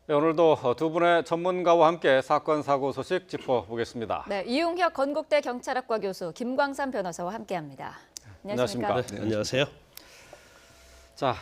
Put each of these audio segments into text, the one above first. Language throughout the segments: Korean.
네, 오늘도 두 분의 전문가와 함께 사건 사고 소식 짚어보겠습니다. 네, 이용혁 건국대 경찰학과 교수, 김광삼 변호사와 함께합니다. 안녕하십니까? 네, 안녕하세요. 자,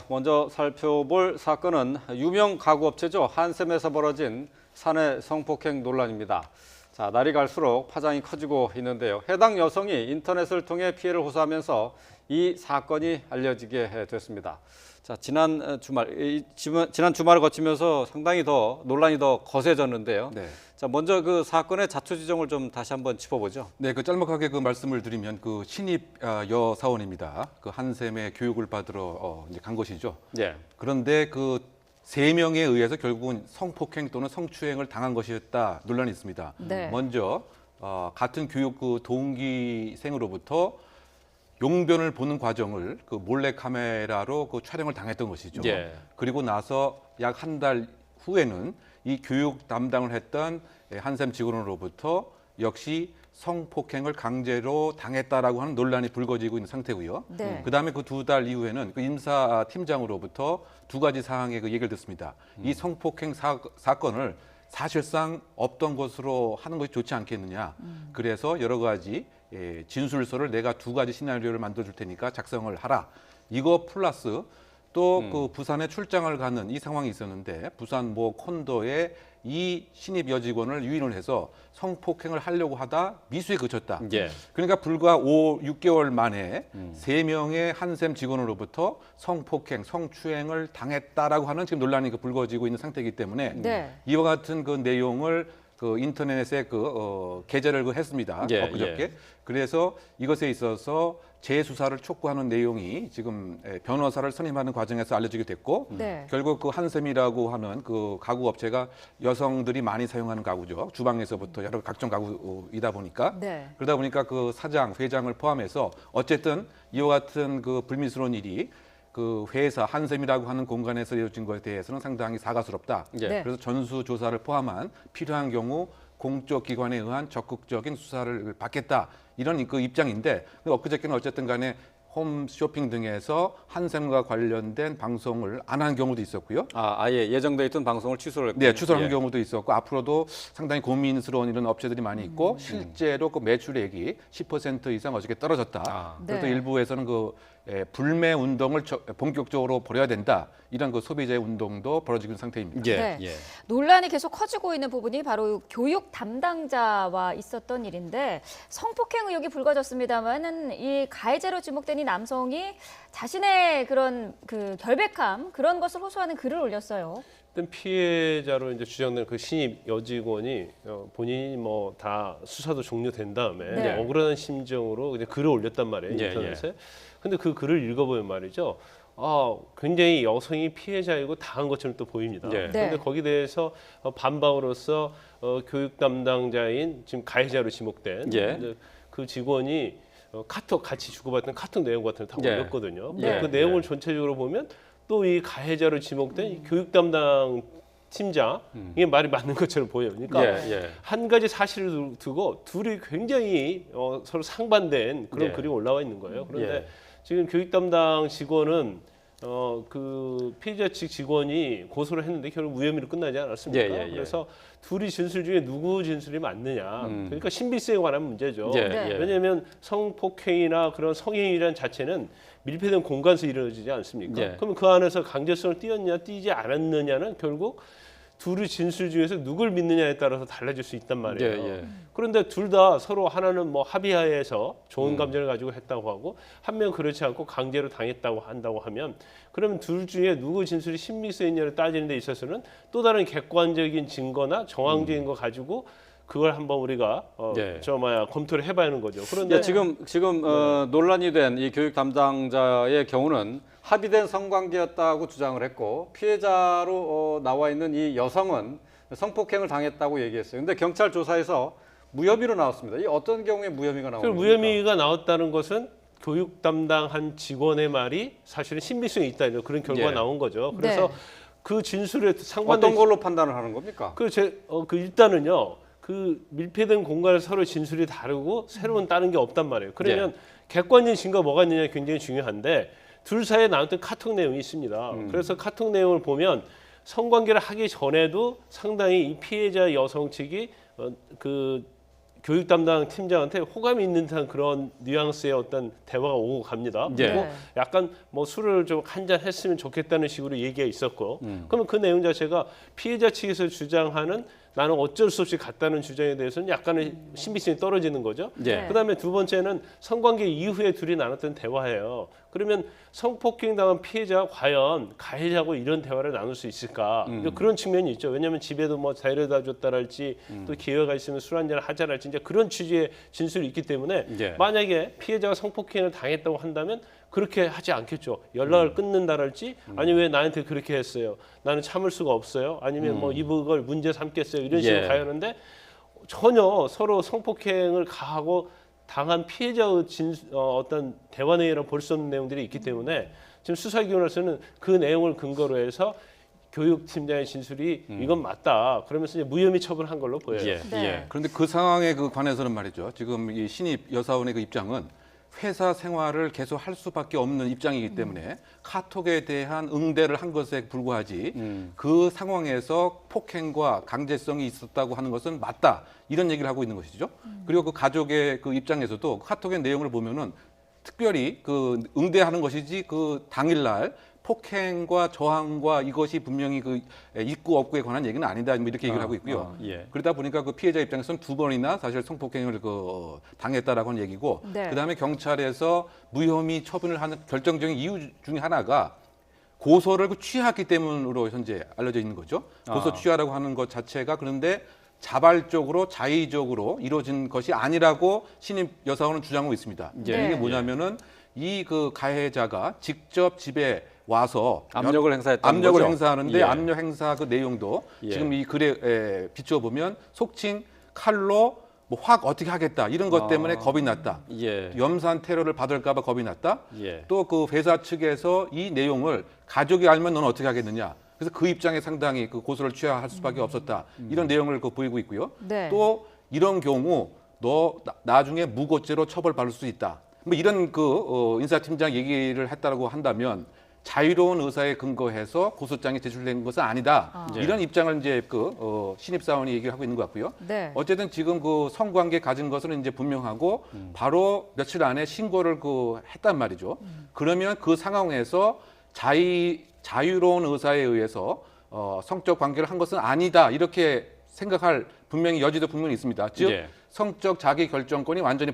먼저 살펴볼 사건은 유명 가구업체죠. 한샘에서 벌어진 사내 성폭행 논란입니다. 자, 날이 갈수록 파장이 커지고 있는데요. 해당 여성이 인터넷을 통해 피해를 호소하면서 이 사건이 알려지게 됐습니다. 자, 지난 주말을 거치면서 상당히 더 논란이 더 거세졌는데요. 네. 자, 먼저 그 사건의 자초 지정을 좀 다시 한번 짚어보죠. 네, 그 짤막하게 그 말씀을 드리면 그 신입 여사원입니다. 그 한샘의 교육을 받으러 이제 간 것이죠. 예. 그런데 그 3명에 의해서 결국은 성폭행 또는 성추행을 당한 것이었다 논란이 있습니다. 네. 먼저 같은 교육 그 동기생으로부터 용변을 보는 과정을 그 몰래 카메라로 그 촬영을 당했던 것이죠. 예. 그리고 나서 약 한 달 후에는 이 교육 담당을 했던 한샘 직원으로부터 역시 성폭행을 강제로 당했다라고 하는 논란이 불거지고 있는 상태고요. 네. 그다음에 그 2달 이후에는 그 임사팀장으로부터 2가지 사항의 그 얘기를 듣습니다. 이 성폭행 사건을 사실상 없던 것으로 하는 것이 좋지 않겠느냐. 그래서 여러 가지 진술서를 내가 2가지 시나리오를 만들어줄 테니까 작성을 하라. 이거 플러스 또 그 부산에 출장을 가는 이 상황이 있었는데 부산 모 콘도에 이 신입 여직원을 유인을 해서 성폭행을 하려고 하다 미수에 그쳤다. 예. 그러니까 불과 6개월 만에 3명의 한샘 직원으로부터 성폭행, 성추행을 당했다라고 하는 지금 논란이 불거지고 있는 상태이기 때문에 네. 이와 같은 그 내용을 그 인터넷에 게재를 했습니다. 예, 엊그저께. 예. 그래서 이것에 있어서 재수사를 촉구하는 내용이 지금 변호사를 선임하는 과정에서 알려지게 됐고 네. 결국 그 한샘이라고 하는 그 가구 업체가 여성들이 많이 사용하는 가구죠. 주방에서부터 여러 각종 가구이다 보니까 네. 그러다 보니까 그 사장, 회장을 포함해서 어쨌든 이와 같은 그 불미스러운 일이 그 회사 한샘이라고 하는 공간에서 이루어진 것에 대해서는 상당히 사과스럽다. 예. 네. 그래서 전수 조사를 포함한 필요한 경우 공적 기관에 의한 적극적인 수사를 받겠다. 이런 그 입장인데 엊그저께는 어쨌든 간에 홈쇼핑 등에서 한샘과 관련된 방송을 안 한 경우도 있었고요. 아예 예정돼 있던 방송을 취소를 했군요. 네, 취소한 예. 경우도 있었고 앞으로도 상당히 고민스러운 이런 업체들이 많이 있고 실제로 그 매출액이 10% 이상 어저께 떨어졌다. 아. 그래서 네. 일부에서는 그 불매 운동을 본격적으로 벌여야 된다. 이런 그 소비자의 운동도 벌어지고 있는 상태입니다. 예. 네. 예. 논란이 계속 커지고 있는 부분이 바로 교육 담당자와 있었던 일인데 성폭행 의혹이 불거졌습니다만은 이 가해자로 지목된 이 남성이 자신의 그런 그 결백함 그런 것을 호소하는 글을 올렸어요. 일단 피해자로 이제 주장된 그 신입 여직원이 본인이 뭐 다 수사도 종료된 다음에 네. 이제 억울한 심정으로 그냥 글을 올렸단 말이에요 예, 인터넷에. 근데 그 글을 읽어보면 말이죠. 굉장히 여성이 피해자이고 당한 것처럼 또 보입니다. 예. 그런데 네. 거기에 대해서 반박으로서 교육 담당자인 지금 가해자로 지목된 예. 이제 그 직원이 카톡 같이 주고받던 카톡 내용 같은 걸 다 예. 올렸거든요. 네. 그 내용을 전체적으로 보면 또 이 가해자로 지목된 이 교육 담당 팀장 이게 말이 맞는 것처럼 보여요. 그러니까 예. 예. 한 가지 사실을 두고 둘이 굉장히 서로 상반된 그런 예. 글이 올라와 있는 거예요. 그런데 예. 지금 교육 담당 직원은 그 피해자 측 직원이 고소를 했는데 결국 무혐의로 끝나지 않았습니까? 예, 예, 예. 그래서 둘이 진술 중에 누구 진술이 맞느냐. 그러니까 신빙성에 관한 문제죠. 예. 네. 예. 왜냐하면 성폭행이나 그런 성행위라는 자체는 밀폐된 공간에서 이루어지지 않습니까? 예. 그러면 그 안에서 강제성을 띄었냐 띄지 않았느냐는 결국 둘의 진술 중에서 누굴 믿느냐에 따라서 달라질 수 있단 말이에요. 예, 예. 그런데 둘 다 서로 하나는 뭐 합의하에서 좋은 감정을 가지고 했다고 하고 한 명 그렇지 않고 강제로 당했다고 한다고 하면 그러면 둘 중에 누구 진술이 신빙성 있냐를 따지는 데 있어서는 또 다른 객관적인 증거나 정황적인 거 가지고 그걸 한번 우리가 예. 검토를 해봐야 하는 거죠. 그런데 예, 지금 논란이 된 이 교육 담당자의 경우는 합의된 성관계였다고 주장을 했고 피해자로 나와 있는 이 여성은 성폭행을 당했다고 얘기했어요. 근데 경찰 조사에서 무혐의로 나왔습니다. 이 어떤 경우에 무혐의가 나오는 그 겁니까? 무혐의가 나왔다는 것은 교육 담당한 직원의 말이 사실은 신빙성이 있다 이런 그런 결과가 예. 나온 거죠. 그래서 네. 그 진술에 상반된 어떤 걸로 판단을 하는 겁니까? 그 일단은요. 그 밀폐된 공간을 서로 진술이 다르고 새로운 다른 게 없단 말이에요. 그러면 객관적인 증거가 뭐가 있느냐 굉장히 중요한데 둘 사이에 나왔던 카톡 내용이 있습니다. 그래서 카톡 내용을 보면 성관계를 하기 전에도 상당히 이 피해자 여성 측이 그 교육 담당 팀장한테 호감이 있는 듯한 그런 뉘앙스의 어떤 대화가 오고 갑니다. 예. 그리고 네. 약간 뭐 술을 좀 한 잔 했으면 좋겠다는 식으로 얘기가 있었고, 그러면 그 내용 자체가 피해자 측에서 주장하는 나는 어쩔 수 없이 갔다는 주장에 대해서는 약간의 신빙성이 떨어지는 거죠. 예. 그다음에 두 번째는 성관계 이후에 둘이 나눴던 대화예요. 그러면 성폭행 당한 피해자가 과연 가해자하고 이런 대화를 나눌 수 있을까? 그런 측면이 있죠. 왜냐하면 집에도 뭐 데려다 줬다랄지 또 기회가 있으면 술 한잔 하자랄지 이제 그런 취지의 진술이 있기 때문에 예. 만약에 피해자가 성폭행을 당했다고 한다면 그렇게 하지 않겠죠. 연락을 끊는다랄지 아니 왜 나한테 그렇게 했어요. 나는 참을 수가 없어요. 아니면 뭐 이걸 문제 삼겠어요. 이런 식으로 예. 가야 하는데 전혀 서로 성폭행을 가하고 당한 피해자의 어떤 대화 내용이라 볼 수 없는 내용들이 있기 때문에 지금 수사기관에서는 그 내용을 근거로 해서 교육팀장의 진술이 이건 맞다. 그러면서 이제 무혐의 처분한 걸로 보여요. 예. 네. 예. 그런데 그 상황에 그 관해서는 말이죠. 지금 이 신입 여사원의 그 입장은 회사 생활을 계속 할 수밖에 없는 입장이기 때문에 카톡에 대한 응대를 한 것에 불과하지 그 상황에서 폭행과 강제성이 있었다고 하는 것은 맞다. 이런 얘기를 하고 있는 것이죠. 그리고 그 가족의 그 입장에서도 카톡의 내용을 보면은 특별히 그 응대하는 것이지 그 당일날 폭행과 저항과 이것이 분명히 그 있고 없고에 관한 얘기는 아니다. 뭐 이렇게 얘기를 하고 있고요. 예. 그러다 보니까 그 피해자 입장에서는 2번이나 사실 성폭행을 당했다라고 하는 얘기고, 네. 그다음에 경찰에서 무혐의 처분을 하는 결정적인 이유 중에 하나가 고소를 취하했기 때문으로 현재 알려져 있는 거죠. 고소 취하라고 하는 것 자체가 그런데 자발적으로 자의적으로 이루어진 것이 아니라고 신입 여사원은 주장하고 있습니다. 예. 이게 뭐냐면은 이 그 가해자가 직접 집에 와서 압력을 행사했다는 압력을 거죠? 행사하는데 예. 압력 행사 그 내용도 예. 지금 이 글에 비추어 보면 속칭 칼로 뭐 확 어떻게 하겠다 이런 것 때문에 겁이 났다. 예. 염산 테러를 받을까 봐 겁이 났다. 예. 또 그 회사 측에서 이 내용을 가족이 알면 너는 어떻게 하겠느냐. 그래서 그 입장에 상당히 그 고소를 취할 수밖에 없었다. 이런 내용을 그 보이고 있고요. 네. 또 이런 경우 너 나중에 무고죄로 처벌받을 수 있다. 뭐 이런 그 인사팀장 얘기를 했다고 한다면 자유로운 의사에 근거해서 고소장이 제출된 것은 아니다. 이런 입장을 이제 그 신입사원이 얘기를 하고 있는 것 같고요. 네. 어쨌든 지금 그 성관계 가진 것은 이제 분명하고 바로 며칠 안에 신고를 그 했단 말이죠. 그러면 그 상황에서 자유로운 의사에 의해서 성적 관계를 한 것은 아니다. 이렇게 생각할 분명히 여지도 분명히 있습니다. 즉 예. 성적 자기 결정권이 완전히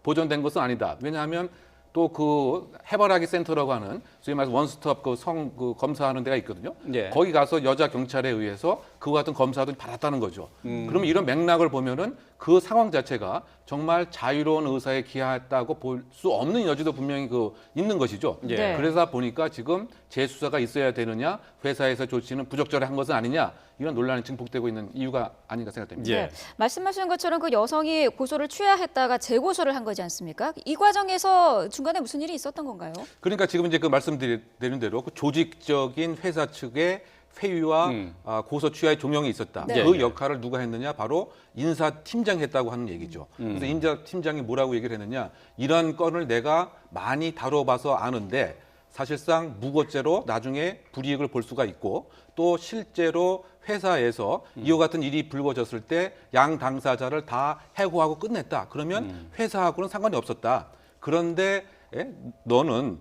보존된 것은 아니다. 왜냐하면 또 그 해바라기 센터라고 하는 소위 말해서 원스톱 그 검사하는 데가 있거든요. 예. 거기 가서 여자 경찰에 의해서 그와 같은 검사도 받았다는 거죠. 그러면 이런 맥락을 보면은 그 상황 자체가 정말 자유로운 의사에 기하했다고 볼 수 없는 여지도 분명히 그 있는 것이죠. 예. 네. 그러다 보니까 지금 재수사가 있어야 되느냐, 회사에서 조치는 부적절한 것은 아니냐 이런 논란이 증폭되고 있는 이유가 아닌가 생각됩니다. 예. 네. 말씀하신 것처럼 그 여성이 고소를 취하했다가 재고소를 한 거지 않습니까? 이 과정에서 중간에 무슨 일이 있었던 건가요? 그러니까 지금 이제 그 말씀드리는 대로 그 조직적인 회사 측의 회유와 고소 취하의 종용이 있었다. 네. 그 역할을 누가 했느냐? 바로 인사팀장이 했다고 하는 얘기죠. 그래서 인사팀장이 뭐라고 얘기를 했느냐? 이런 건을 내가 많이 다뤄봐서 아는데 사실상 무고죄로 나중에 불이익을 볼 수가 있고 또 실제로 회사에서 이와 같은 일이 불거졌을 때 양 당사자를 다 해고하고 끝냈다. 그러면 회사하고는 상관이 없었다. 그런데 너는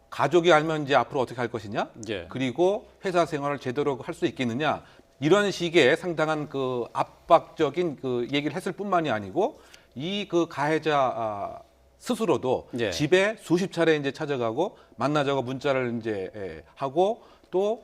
가족이 알면 이제 앞으로 어떻게 할 것이냐? 예. 그리고 회사 생활을 제대로 할 수 있겠느냐? 이런 식의 상당한 그 압박적인 그 얘기를 했을 뿐만이 아니고 이 그 가해자 스스로도 예. 집에 수십 차례 이제 찾아가고 만나자고 문자를 이제 하고 또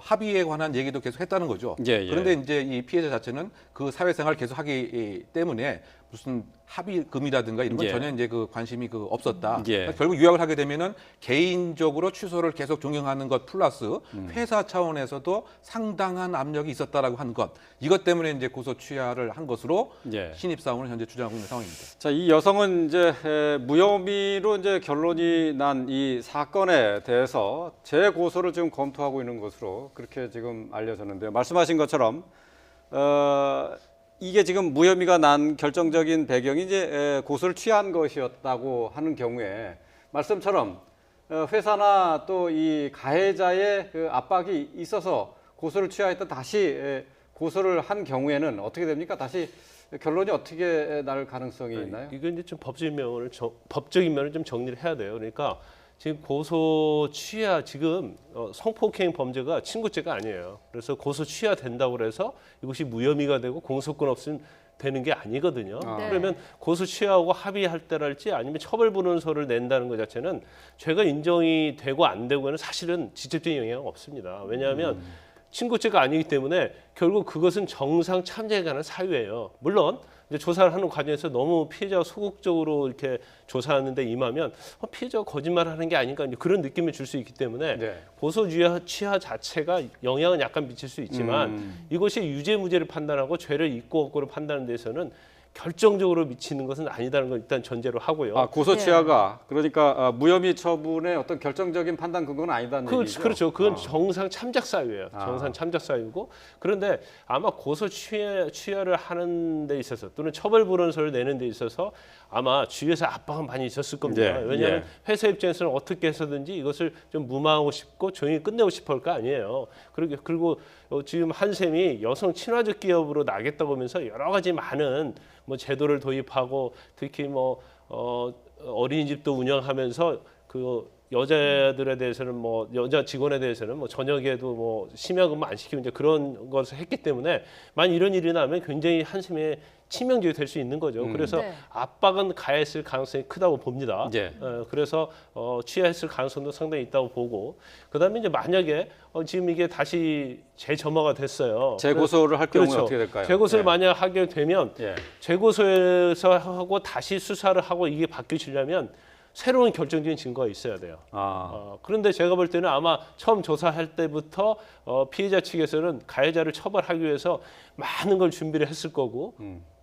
합의에 관한 얘기도 계속 했다는 거죠. 예, 예. 그런데 이제 이 피해자 자체는 그 사회생활을 계속 하기 때문에 무슨 합의금이라든가 이런 건 예. 전혀 이제 그 관심이 그 없었다. 예. 그러니까 결국 요약을 하게 되면은 개인적으로 취소를 계속 종용하는 것 플러스 회사 차원에서도 상당한 압력이 있었다라고 하는 것. 이것 때문에 이제 고소 취하를 한 것으로 예. 신입사원은 현재 주장하고 있는 상황입니다. 자, 이 여성은 이제 무혐의로 이제 결론이 난 이 사건에 대해서 재고소를 지금 검토하고 있는 것으로 그렇게 지금 알려졌는데요. 말씀하신 것처럼 이게 지금 무혐의가 난 결정적인 배경이 이제 고소를 취한 것이었다고 하는 경우에 말씀처럼 회사나 또 이 가해자의 그 압박이 있어서 고소를 취하했다 다시 고소를 한 경우에는 어떻게 됩니까? 다시 결론이 어떻게 날 가능성이 있나요? 이건 이제 좀 법적인 면을 좀 정리를 해야 돼요. 그러니까 지금 고소 취하 지금 성폭행 범죄가 친고죄가 아니에요. 그래서 고소 취하 된다고 해서 이것이 무혐의가 되고 공소권 없으면 되는 게 아니거든요. 네. 그러면 고소 취하하고 합의할 때랄지 아니면 처벌분원서를 낸다는 것 자체는 죄가 인정이 되고 안 되고는 사실은 직접적인 영향은 없습니다. 왜냐하면 친고죄가 아니기 때문에 결국 그것은 정상 참작에 관한 사유예요. 물론 이제 조사를 하는 과정에서 너무 피해자가 소극적으로 이렇게 조사하는데 임하면 피해자가 거짓말하는 게 아닌가 그런 느낌을 줄 수 있기 때문에 네. 고소 취하 자체가 영향은 약간 미칠 수 있지만 이것이 유죄 무죄를 판단하고 죄를 있고 없고를 판단하는 데서는 결정적으로 미치는 것은 아니다는 걸 일단 전제로 하고요. 아, 고소 취하가 그러니까 무혐의 처분의 어떤 결정적인 판단 근거는 아니다는 얘기죠. 그렇죠. 그건 정상 참작 사유예요. 정상 참작 사유고 그런데 아마 고소 취하를 하는 데 있어서 또는 처벌 불원서를 내는 데 있어서 아마 주위에서 압박은 많이 있었을 겁니다. 예, 왜냐하면 회사 입장에서는 어떻게 해서든지 이것을 좀 무마하고 싶고 조용히 끝내고 싶어 할 거 아니에요. 그리고 지금 한샘이 여성 친화적 기업으로 나겠다고 하면서 여러 가지 많은 뭐 제도를 도입하고 특히 뭐 어린이집도 운영하면서 그 여자들에 대해서는 뭐 여자 직원에 대해서는 뭐 저녁에도 뭐 심야 근무 안 시키고 이제 그런 것을 했기 때문에 만약 이런 일이 나면 굉장히 한샘에 치명적이 될 수 있는 거죠. 그래서 네. 압박은 가했을 가능성이 크다고 봅니다. 예. 그래서 취하했을 가능성도 상당히 있다고 보고 그다음에 이제 만약에 지금 이게 다시 재점화가 됐어요. 재고소를 할 경우에 그렇죠. 어떻게 될까요? 재고소를 예. 만약 하게 되면 예. 재고소에서 하고 다시 수사를 하고 이게 바뀌시려면 새로운 결정적인 증거가 있어야 돼요. 그런데 제가 볼 때는 아마 처음 조사할 때부터 피해자 측에서는 가해자를 처벌하기 위해서 많은 걸 준비를 했을 거고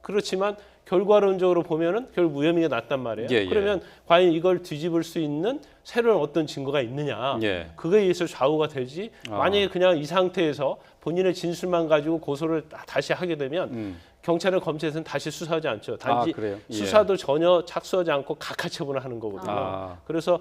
그렇지만 결과론적으로 보면은 결국 무혐의가 났단 말이에요. 예, 예. 그러면 과연 이걸 뒤집을 수 있는 새로운 어떤 증거가 있느냐. 예. 그거에 의해서 좌우가 되지. 만약에 그냥 이 상태에서 본인의 진술만 가지고 고소를 다시 하게 되면 경찰이나 검찰에서는 다시 수사하지 않죠. 단지 그래요? 예. 수사도 전혀 착수하지 않고 각하 처분을 하는 거거든요. 그래서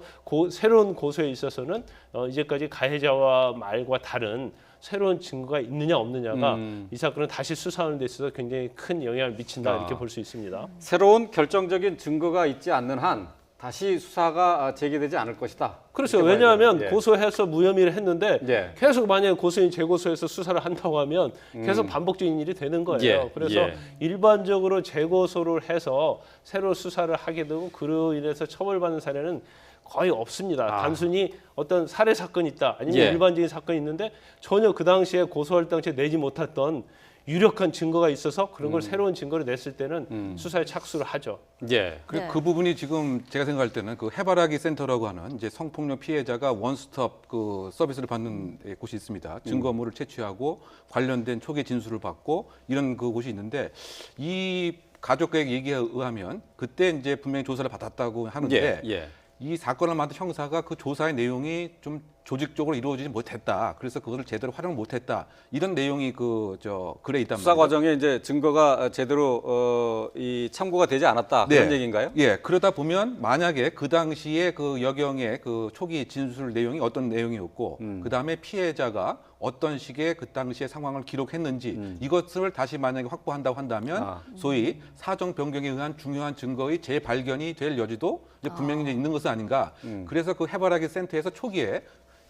새로운 고소에 있어서는 이제까지 가해자와 말과 다른 새로운 증거가 있느냐 없느냐가 이 사건을 다시 수사하는 데 있어서 굉장히 큰 영향을 미친다 이렇게 볼 수 있습니다. 새로운 결정적인 증거가 있지 않는 한 다시 수사가 제기되지 않을 것이다. 그렇죠. 이렇게 왜냐하면 봐야 돼요. 고소해서 무혐의를 했는데 예. 계속 만약에 고소인 재고소해서 수사를 한다고 하면 계속 반복적인 일이 되는 거예요. 예, 그래서 예. 일반적으로 재고소를 해서 새로 수사를 하게 되고 그로 인해서 처벌받는 사례는 거의 없습니다. 단순히 어떤 살해 사건이 있다 아니면 예. 일반적인 사건이 있는데 전혀 그 당시에 고소할 당시에 내지 못했던 유력한 증거가 있어서 그런 걸 새로운 증거를 냈을 때는 수사에 착수를 하죠. 예. 그리고 네. 그 부분이 지금 제가 생각할 때는 그 해바라기 센터라고 하는 이제 성폭력 피해자가 원스톱 그 서비스를 받는 곳이 있습니다. 증거물을 채취하고 관련된 초기 진술을 받고 이런 그 곳이 있는데 이 가족의 얘기에 의하면 그때 이제 분명히 조사를 받았다고 하는데 예. 이 사건을 맡은 형사가 그 조사의 내용이 좀 조직적으로 이루어지지 못했다. 그래서 그것을 제대로 활용 못했다. 이런 내용이 그 글에 있단 수사 말이죠. 과정에 이제 증거가 제대로 이 참고가 되지 않았다 네. 그런 얘기인가요? 예, 그러다 보면 만약에 그 당시에 그 여경의 그 초기 진술 내용이 어떤 내용이었고, 그 다음에 피해자가 어떤 식의 그 당시의 상황을 기록했는지 이것을 다시 만약에 확보한다고 한다면 소위 사정 변경에 의한 중요한 증거의 재발견이 될 여지도 이제 분명히 이제 있는 것은 아닌가. 그래서 그 해바라기 센터에서 초기에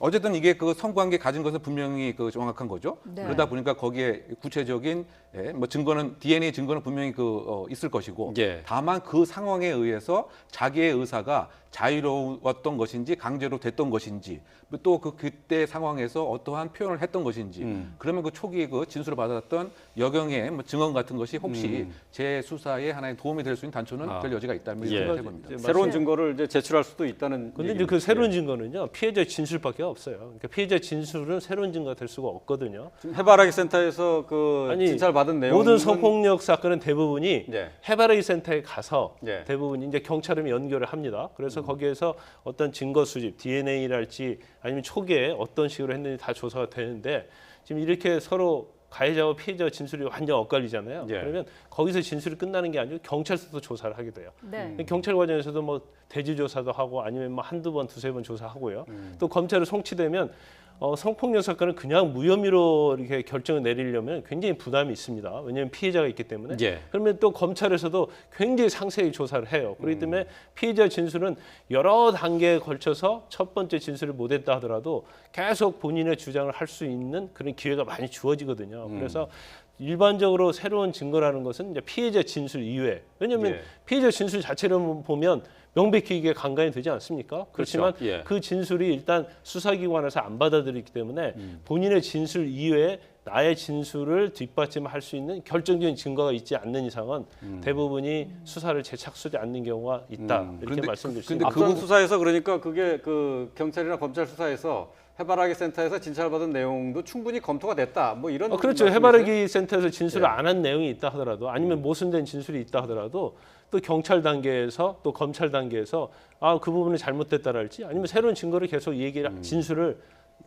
어쨌든 이게 그 성관계 가진 것은 분명히 그 정확한 거죠. 네. 그러다 보니까 거기에 구체적인 뭐 증거는 DNA 증거는 분명히 있을 것이고 예. 다만 그 상황에 의해서 자기의 의사가 자유로웠던 것인지 강제로 됐던 것인지 또 그때 상황에서 어떠한 표현을 했던 것인지 그러면 그 초기 그 진술을 받았던 여경의 뭐 증언 같은 것이 혹시 제 수사에 하나의 도움이 될 수 있는 단초는 될 여지가 있다면 예. 생각해 봅니다. 새로운 증거를 이제 제출할 수도 있다는. 근데 이제 얘기입니다. 그 새로운 증거는요 피해자 진술밖에 없어요. 그러니까 피해자 진술은 새로운 증거가 될 수가 없거든요. 지금 해바라기 센터에서 그 아니, 진찰 받은 내용 모든 성폭력 사건은 대부분이 예. 해바라기 센터에 가서 예. 대부분 이제 경찰은 연결을 합니다. 그래서 거기에서 어떤 증거 수집, DNA랄지 아니면 초기에 어떤 식으로 했는지 다 조사가 되는데 지금 이렇게 서로 가해자와 피해자 진술이 완전 엇갈리잖아요. 예. 그러면 거기서 진술이 끝나는 게 아니고 경찰서도 조사를 하게 돼요. 네. 경찰 과정에서도 뭐 대지 조사도 하고 아니면 뭐 한두 번, 두세 번 조사하고요. 또 검찰에 송치되면 성폭력 사건은 그냥 무혐의로 이렇게 결정을 내리려면 굉장히 부담이 있습니다. 왜냐하면 피해자가 있기 때문에. 예. 그러면 또 검찰에서도 굉장히 상세히 조사를 해요. 그렇기 때문에 피해자 진술은 여러 단계에 걸쳐서 첫 번째 진술을 못했다 하더라도 계속 본인의 주장을 할 수 있는 그런 기회가 많이 주어지거든요. 그래서 일반적으로 새로운 증거라는 것은 이제 피해자 진술 이외에, 왜냐하면 예. 피해자 진술 자체를 보면 명백히 이게 간간이 되지 않습니까? 그렇지만 그렇죠. 예. 그 진술이 일단 수사기관에서 안 받아들이기 때문에 본인의 진술 이외에 나의 진술을 뒷받침할 수 있는 결정적인 증거가 있지 않는 이상은 대부분이 수사를 재착수하지 않는 경우가 있다. 이렇게 그런데 말씀드릴 수 근데 있습니다. 앞선 수사에서 그러니까 그게 그 경찰이나 검찰 수사에서 해바라기 센터에서 진찰받은 내용도 충분히 검토가 됐다. 뭐 이런 그렇죠. 말씀이세요? 해바라기 센터에서 진술을 예. 안 한 내용이 있다 하더라도 아니면 모순된 진술이 있다 하더라도 또 경찰 단계에서 또 검찰 단계에서 그 부분이 잘못됐다랄지 아니면 새로운 증거를 계속 얘기를 진술을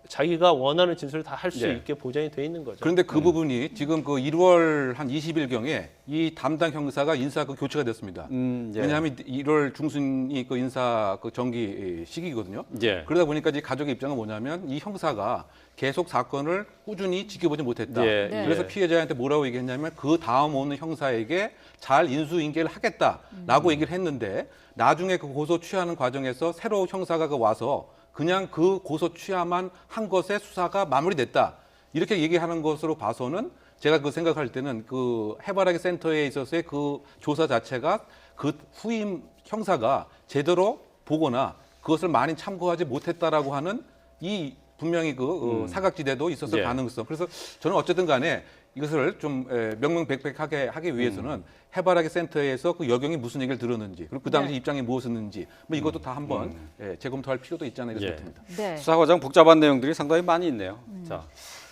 자기가 원하는 진술을 다 할 수 예. 있게 보장이 돼 있는 거죠. 그런데 그 부분이 지금 그 1월 한 20일경에 이 담당 형사가 인사 그 교체가 됐습니다. 예. 왜냐하면 1월 중순이 그 인사 그 정기 시기거든요. 예. 그러다 보니까 이제 가족의 입장은 뭐냐면 이 형사가 계속 사건을 꾸준히 지켜보지 못했다. 예. 네. 그래서 피해자한테 뭐라고 얘기했냐면 그 다음 오는 형사에게 잘 인수인계를 하겠다라고 얘기를 했는데 나중에 그 고소 취하는 과정에서 새로 형사가 와서 그냥 그 고소 취하만 한 것에 수사가 마무리됐다. 이렇게 얘기하는 것으로 봐서는 제가 그 생각할 때는 그 해바라기 센터에 있어서의 그 조사 자체가 그 후임 형사가 제대로 보거나 그것을 많이 참고하지 못했다라고 하는 이 분명히 그 사각지대도 있었을 예. 가능성. 그래서 저는 어쨌든 간에 이것을 좀 명명백백하게 하기 위해서는 해바라기 센터에서 그 여경이 무슨 얘기를 들었는지 그리고 그 당시 네. 입장이 무엇이었는지 뭐 이것도 다 한번 재검토할 필요도 있지 않나 이런 예. 생각이 듭니다. 네. 수사 과정 복잡한 내용들이 상당히 많이 있네요.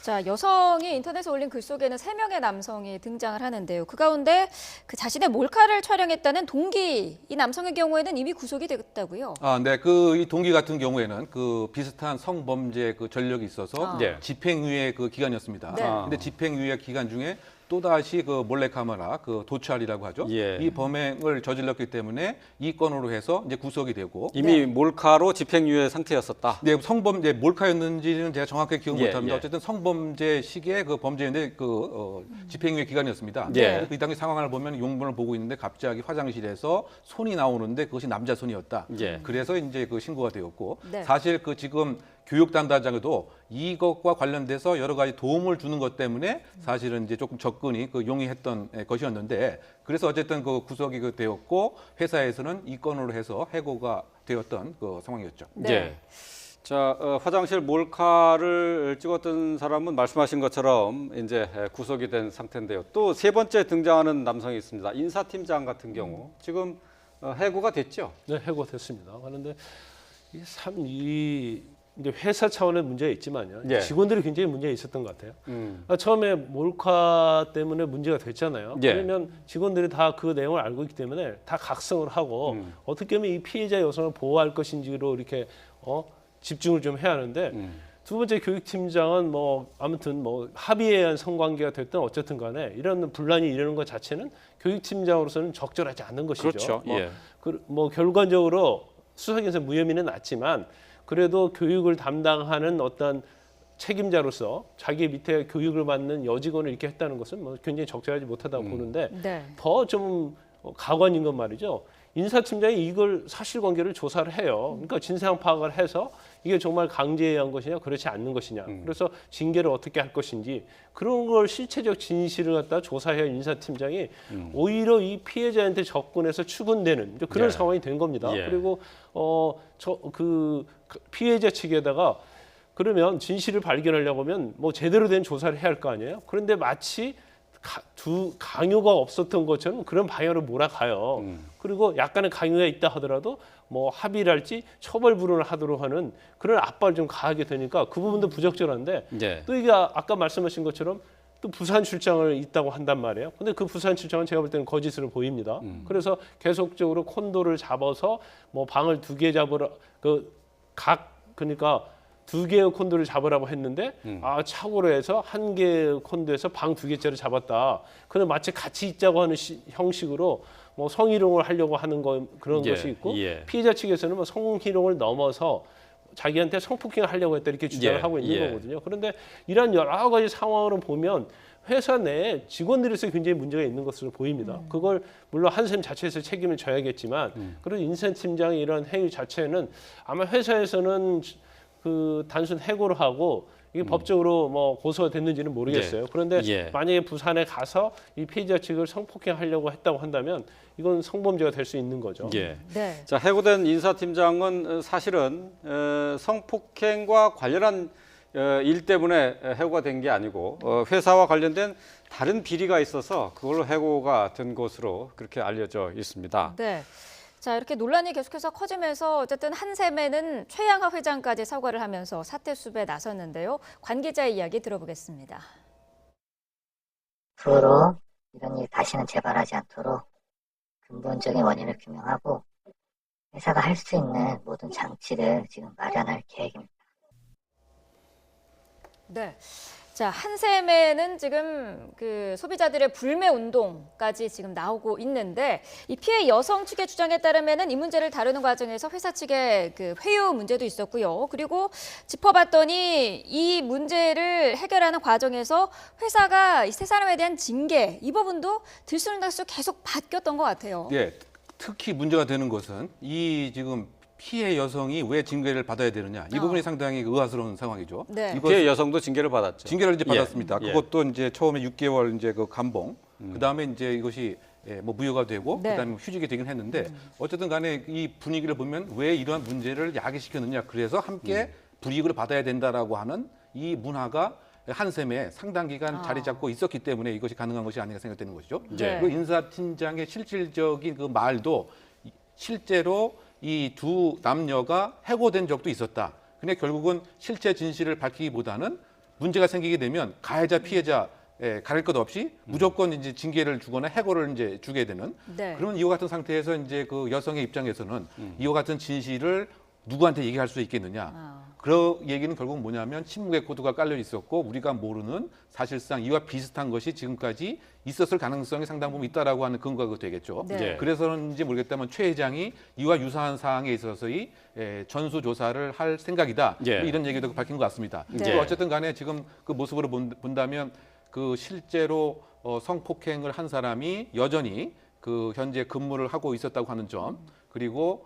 자, 여성이 인터넷에 올린 글 속에는 3명의 남성이 등장을 하는데요. 그 가운데 그 자신의 몰카를 촬영했다는 동기, 이 남성의 경우에는 이미 구속이 됐다고요. 네, 그 이 동기 같은 경우에는 그 비슷한 성범죄 그 전력이 있어서 예. 집행유예 그 기간이었습니다. 네. 근데 집행유예 기간 중에 또 다시 그 몰래카메라 그 도찰이라고 하죠. 예. 이 범행을 저질렀기 때문에 이 건으로 해서 이제 구속이 되고. 이미 네. 몰카로 집행유예 상태였었다. 네, 성범죄 몰카였는지는 제가 정확하게 기억 예, 못합니다. 예. 어쨌든 성범죄 시기에 그 범죄인데 집행유예 기간이었습니다. 예. 그 당시 상황을 보면 용문을 보고 있는데 갑자기 화장실에서 손이 나오는데 그것이 남자 손이었다. 예. 그래서 이제 그 신고가 되었고 네. 사실 그 지금 교육 담당자도 이것과 관련돼서 여러 가지 도움을 주는 것 때문에 사실은 이제 조금 접근이 그 용이했던 것이었는데 그래서 어쨌든 그 구속이 그 되었고 회사에서는 이 건으로 해서 해고가 되었던 그 상황이었죠. 네. 예. 자, 화장실 몰카를 찍었던 사람은 말씀하신 것처럼 이제 구속이 된 상태인데요. 또 세 번째 등장하는 남성이 있습니다. 인사팀장 같은 경우 지금 해고가 됐죠. 네, 해고됐습니다. 그런데 이 이제 회사 차원의 문제가 있지만요. 예. 직원들이 굉장히 문제가 있었던 것 같아요. 음. 처음에 몰카 때문에 문제가 됐잖아요. 예. 그러면 직원들이 다 그 내용을 알고 있기 때문에 다 각성을 하고 어떻게 하면 이 피해자 여성을 보호할 것인지로 이렇게 집중을 좀 해야 하는데 두 번째 교육팀장은 뭐 아무튼 뭐 합의에 의한 성관계가 됐든 어쨌든 간에 이런 분란이 일어나는 것 자체는 교육팀장으로서는 적절하지 않은 것이죠. 그렇죠. 예. 뭐 결과적으로 수사기에서 무혐의는 났지만 그래도 교육을 담당하는 어떤 책임자로서 자기 밑에 교육을 받는 여직원을 이렇게 했다는 것은 뭐 굉장히 적절하지 못하다고 보는데 네. 더 좀 가관인 건 말이죠. 인사팀장이 이걸 사실관계를 조사를 해요. 그러니까 진상 파악을 해서 이게 정말 강제에 의한 것이냐 그렇지 않는 것이냐. 그래서 징계를 어떻게 할 것인지 그런 걸 실체적 진실을 갖다 조사해야 인사팀장이 오히려 이 피해자한테 접근해서 추근되는 이제 그런 예. 상황이 된 겁니다. 예. 그리고 그 피해자 측에다가 그러면 진실을 발견하려고 하면 뭐 제대로 된 조사를 해야 할 거 아니에요. 그런데 마치 강요가 없었던 것처럼 그런 방향으로 몰아가요. 그리고 약간의 강요가 있다 하더라도 뭐 합의랄지 처벌 불응을 하도록 하는 그런 압박을 좀 가하게 되니까 그 부분도 부적절한데 예. 또 이게 아까 말씀하신 것처럼 또 부산 출장을 있다고 한단 말이에요. 근데 그 부산 출장은 제가 볼 때는 거짓으로 보입니다. 그래서 계속적으로 콘도를 잡아서 뭐 방을 2개 잡으라 그러니까 2개의 콘도를 잡으라고 했는데 착오로 해서 1개의 콘도에서 방 2개짜리 잡았다. 그는 마치 같이 있자고 하는 형식으로 뭐 성희롱을 하려고 하는 그런 예, 것이 있고 예. 피해자 측에서는 뭐 성희롱을 넘어서 자기한테 성폭행을 하려고 했다 이렇게 주장을 예, 하고 있는 예. 거거든요. 그런데 이런 여러 가지 상황으로 보면 회사 내에 직원들에서 굉장히 문제가 있는 것으로 보입니다. 그걸 물론 한샘 자체에서 책임을 져야겠지만 그런 인사팀장의 이런 행위 자체는 아마 회사에서는 그 단순 해고를 하고 이게 법적으로 뭐 고소가 됐는지는 모르겠어요. 그런데 예. 만약에 부산에 가서 이 피해자 측을 성폭행하려고 했다고 한다면 이건 성범죄가 될 수 있는 거죠. 예. 네. 자, 해고된 인사팀장은 사실은 성폭행과 관련한 일 때문에 해고가 된 게 아니고 회사와 관련된 다른 비리가 있어서 그걸로 해고가 된 것으로 그렇게 알려져 있습니다. 네. 자, 이렇게 논란이 계속해서 커지면서 어쨌든 한샘에는 최양하 회장까지 사과를 하면서 사퇴 수배에 나섰는데요. 관 기자의 이야기 들어보겠습니다. 앞으로 이런 일 다시는 재발하지 않도록 근본적인 원인을 규명하고 회사가 할 수 있는 모든 장치를 지금 마련할 계획입니다. 네. 자, 한샘에는 지금 그 소비자들의 불매 운동까지 지금 나오고 있는데 이 피해 여성 측의 주장에 따르면은 이 문제를 다루는 과정에서 회사 측의 그 회유 문제도 있었고요. 그리고 짚어봤더니 이 문제를 해결하는 과정에서 회사가 이 세 사람에 대한 징계 이 부분도 들쑥날쑥 계속 바뀌었던 것 같아요. 예, 특히 문제가 되는 것은 이 지금 피해 여성이 왜 징계를 받아야 되느냐 이 부분이 상당히 의아스러운 상황이죠. 네. 이거 피해 여성도 징계를 받았죠. 징계를 이제 예, 받았습니다. 예. 그것도 이제 처음에 6개월 이제 그 감봉, 그다음에 이제 이것이 뭐 무효가 되고 네. 그다음에 휴직이 되긴 했는데 어쨌든 간에 이 분위기를 보면 왜 이러한 문제를 야기시켰느냐 그래서 함께 불이익을 받아야 된다라고 하는 이 문화가 한샘에 상당 기간 자리 잡고 있었기 때문에 이것이 가능한 것이 아닌가 생각되는 것이죠. 네. 그리고 인사팀장의 실질적인 그 말도 실제로 이 두 남녀가 해고된 적도 있었다. 근데 결국은 실체 진실을 밝히기보다는 문제가 생기게 되면 가해자 피해자 가릴 것 없이 무조건 이제 징계를 주거나 해고를 이제 주게 되는 네. 그런 이와 같은 상태에서 이제 그 여성의 입장에서는 이와 같은 진실을 누구한테 얘기할 수 있겠느냐. 그 얘기는 결국 뭐냐면 침묵의 코드가 깔려 있었고 우리가 모르는 사실상 이와 비슷한 것이 지금까지 있었을 가능성이 상당 부분 있다라고 하는 근거가 되겠죠. 네. 그래서인지 모르겠다만 최 회장이 이와 유사한 사항에 있어서의 전수 조사를 할 생각이다. 예. 뭐 이런 얘기도 밝힌 것 같습니다. 네. 그리고 어쨌든 간에 지금 그 모습으로 본다면 그 실제로 성폭행을 한 사람이 여전히 그 현재 근무를 하고 있었다고 하는 점 그리고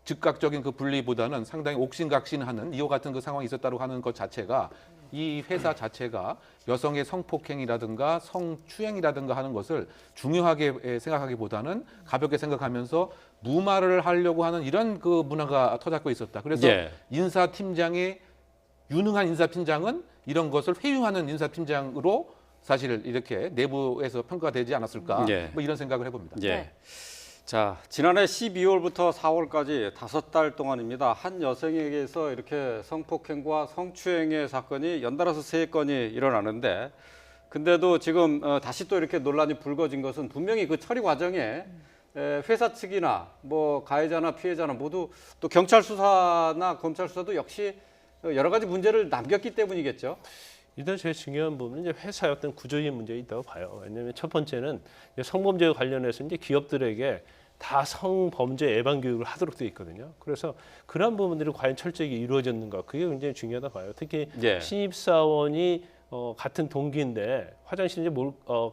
즉각적인 그 분리보다는 상당히 옥신각신하는 이와 같은 그 상황이 있었다고 하는 것 자체가 이 회사 자체가 여성의 성폭행이라든가 성추행이라든가 하는 것을 중요하게 생각하기보다는 가볍게 생각하면서 무마를 하려고 하는 이런 그 문화가 터잡고 있었다. 그래서 예. 인사팀장의 유능한 인사팀장은 이런 것을 회유하는 인사팀장으로 사실 이렇게 내부에서 평가가 되지 않았을까 예. 뭐 이런 생각을 해봅니다. 예. 네. 자, 지난해 12월부터 4월까지 5달 동안입니다. 한 여성에게서 이렇게 성폭행과 성추행의 사건이 연달아서 3건이 일어나는데 근데도 지금 다시 또 이렇게 논란이 불거진 것은 분명히 그 처리 과정에 회사 측이나 뭐 가해자나 피해자나 모두 또 경찰 수사나 검찰 수사도 역시 여러 가지 문제를 남겼기 때문이겠죠. 일단 제일 중요한 부분은 이제 회사의 어떤 구조적인 문제가 있다고 봐요. 왜냐하면 첫 번째는 이제 성범죄와 관련해서 이제 기업들에게 다 성범죄 예방 교육을 하도록 되어 있거든요. 그래서 그런 부분들이 과연 철저하게 이루어졌는가 그게 굉장히 중요하다 봐요. 특히 예. 신입사원이 같은 동기인데 화장실에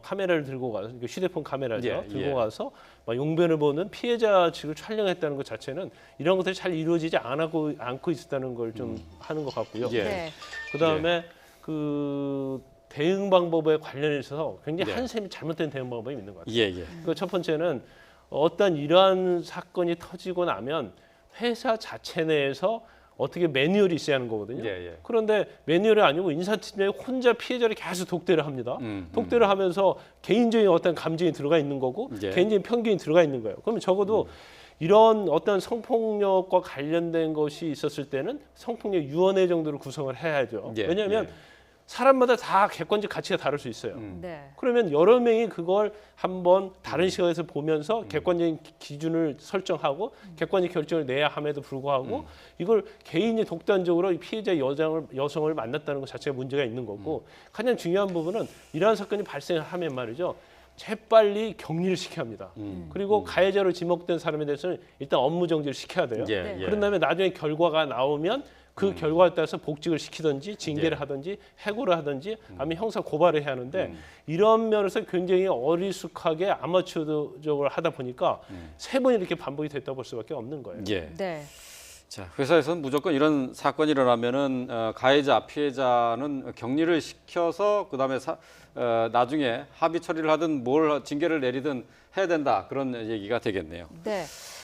카메라를 들고 가서 휴대폰 카메라죠. 예, 들고 예. 가서 막 용변을 보는 피해자 측을 촬영했다는 것 자체는 이런 것들이 잘 이루어지지 않고 있었다는 걸 좀 하는 것 같고요. 예. 네. 그다음에 그 대응 방법에 관련해서 굉장히 네. 한샘이 잘못된 대응 방법이 있는 것 같아요. 예, 예. 그 첫 번째는 어떤 이러한 사건이 터지고 나면 회사 자체 내에서 어떻게 매뉴얼이 있어야 하는 거거든요. 예, 예. 그런데 매뉴얼이 아니고 인사팀장이 혼자 피해자를 계속 독대를 합니다. 독대를 하면서 개인적인 어떤 감정이 들어가 있는 거고 예. 개인적인 편견이 들어가 있는 거예요. 그러면 적어도 이런 어떤 성폭력과 관련된 것이 있었을 때는 성폭력위원회 정도로 구성을 해야죠. 예, 왜냐하면 예. 사람마다 다 객관적 가치가 다를 수 있어요. 네. 그러면 여러 명이 그걸 한번 다른 시각에서 보면서 객관적인 기준을 설정하고 객관적 결정을 내야 함에도 불구하고 이걸 개인이 독단적으로 이 피해자 여성을 만났다는 것 자체가 문제가 있는 거고 가장 중요한 부분은 이러한 사건이 발생하면 말이죠. 재빨리 격리를 시켜야 합니다. 그리고 가해자로 지목된 사람에 대해서는 일단 업무 정지를 시켜야 돼요. 예, 예. 그런 다음에 나중에 결과가 나오면 그 결과에 따라서 복직을 시키든지 징계를 하든지 해고를 하든지 아니면 형사 고발을 해야 하는데 이런 면에서 굉장히 어리숙하게 아마추어적으로 하다 보니까 세 번 이렇게 반복이 됐다고 볼 수밖에 없는 거예요. 예. 네. 자, 회사에서는 무조건 이런 사건이 일어나면은 가해자, 피해자는 격리를 시켜서 그다음에 나중에 합의 처리를 하든 뭘 징계를 내리든 해야 된다 그런 얘기가 되겠네요. 네.